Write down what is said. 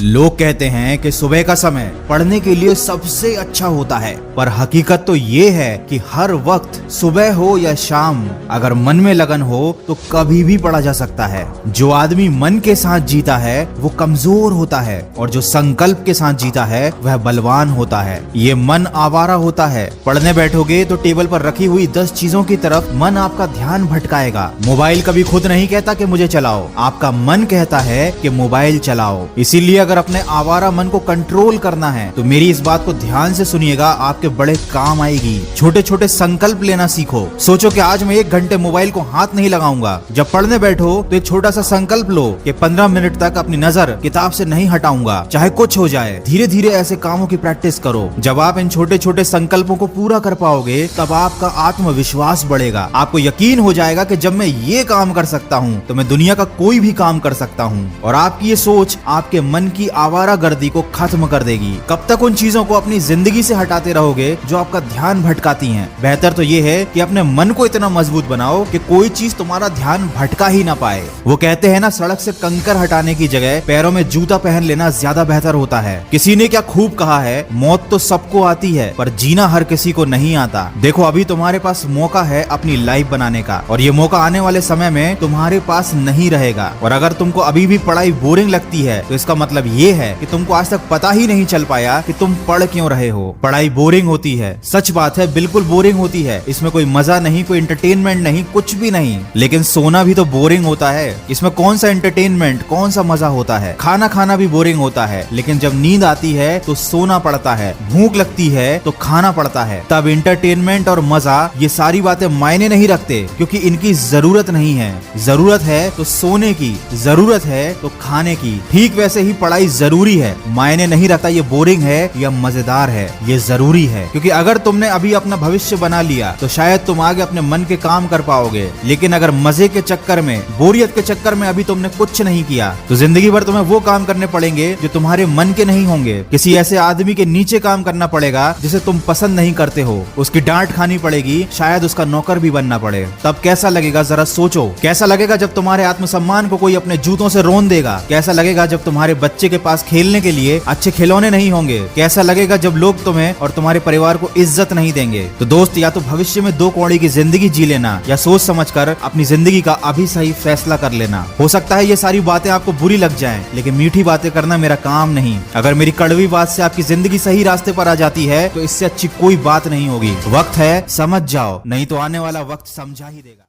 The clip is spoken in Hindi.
लोग कहते हैं कि सुबह का समय पढ़ने के लिए सबसे अच्छा होता है, पर हकीकत तो ये है कि हर वक्त सुबह हो या शाम अगर मन में लगन हो तो कभी भी पढ़ा जा सकता है। जो आदमी मन के साथ जीता है वो कमजोर होता है और जो संकल्प के साथ जीता है वह बलवान होता है। ये मन आवारा होता है। पढ़ने बैठोगे तो टेबल पर रखी हुई 10 चीजों की तरफ मन आपका ध्यान भटकाएगा। मोबाइल कभी खुद नहीं कहता कि मुझे चलाओ, आपका मन कहता है कि मोबाइल चलाओ। इसीलिए अगर अपने आवारा मन को कंट्रोल करना है तो मेरी इस बात को ध्यान से सुनिएगा, आपके बड़े काम आएगी। छोटे छोटे संकल्प लेना सीखो। सोचो कि आज मैं 1 घंटे मोबाइल को हाथ नहीं लगाऊंगा। जब पढ़ने बैठो तो एक छोटा सा संकल्प लो कि 15 मिनट तक अपनी नजर किताब से नहीं हटाऊंगा, चाहे कुछ हो जाए। धीरे धीरे ऐसे कामों की प्रैक्टिस करो। जब आप इन छोटे छोटे संकल्पों को पूरा कर पाओगे तब आपका आत्मविश्वास बढ़ेगा। आपको यकीन हो जाएगा कि जब मैं ये काम कर सकता हूँ तो मैं दुनिया का कोई भी काम कर सकता हूँ। और आपकी ये सोच आपके मन की आवारागर्दी को खत्म कर देगी। कब तक उन चीजों को अपनी जिंदगी से हटाते रहोगे जो आपका ध्यान भटकाती हैं? बेहतर तो ये है कि अपने मन को इतना मजबूत बनाओ कि कोई चीज तुम्हारा ध्यान भटका ही ना पाए। वो कहते हैं ना, सड़क से कंकर हटाने की जगह पैरों में जूता पहन लेना ज्यादा बेहतर होता है। किसी ने क्या खूब कहा है, मौत तो सबको आती है पर जीना हर किसी को नहीं आता। देखो अभी तुम्हारे पास मौका है अपनी लाइफ बनाने का, और ये मौका आने वाले समय में तुम्हारे पास नहीं रहेगा। और अगर तुमको अभी भी पढ़ाई बोरिंग लगती है तो इसका मतलब ये है कि तुमको आज तक पता ही नहीं चल पाया कि तुम पढ़ क्यों रहे हो। पढ़ाई बोरिंग होती है, सच बात है, बिल्कुल बोरिंग होती है। इसमें कोई मजा नहीं, कोई एंटरटेनमेंट नहीं, कुछ भी नहीं। लेकिन सोना भी तो बोरिंग होता है। इसमें कौन सा एंटरटेनमेंट, कौन सा मजा होता है? खाना खाना भी बोरिंग होता है, लेकिन जब नींद आती है तो सोना पड़ता है। भूख लगती है तो खाना पड़ता है। तब एंटरटेनमेंट और मजा, ये सारी बातें मायने नहीं रखते, क्योंकि इनकी जरूरत नहीं है। जरूरत है तो सोने की, जरूरत है तो खाने की। ठीक वैसे ही पढ़ाई जरूरी है। मायने नहीं रखता ये बोरिंग है या मजेदार है, ये जरूरी है। क्योंकि अगर तुमने अभी अपना भविष्य बना लिया तो शायद तुम आगे अपने मन के काम कर पाओगे। लेकिन अगर मजे के चक्कर में, बोरियत के चक्कर में अभी तुमने कुछ नहीं किया तो जिंदगी भर तुम्हें वो काम करने पड़ेंगे जो तुम्हारे मन के नहीं होंगे। किसी ऐसे आदमी के नीचे काम करना पड़ेगा जिसे तुम पसंद नहीं करते हो। उसकी डांट खानी पड़ेगी, शायद उसका नौकर भी बनना पड़े। तब कैसा लगेगा जरा सोचो। कैसा लगेगा जब तुम्हारे आत्मसम्मान को कोई अपने जूतों से रोन देगा? कैसा लगेगा जब तुम्हारे बच्चे के पास खेलने के लिए अच्छे खिलौने नहीं होंगे? कैसा लगेगा जब लोग तुम्हें और तुम्हारे परिवार को इज्जत नहीं देंगे? तो दोस्त, या तो भविष्य में 2 कौड़ी की जिंदगी जी लेना या सोच समझकर अपनी जिंदगी का अभी सही फैसला कर लेना। हो सकता है ये सारी बातें आपको बुरी लग जाएं, लेकिन मीठी बातें करना मेरा काम नहीं। अगर मेरी कड़वी बात से आपकी जिंदगी सही रास्ते पर आ जाती है तो इससे अच्छी कोई बात नहीं होगी। वक्त है, समझ जाओ, नहीं तो आने वाला वक्त समझा ही देगा।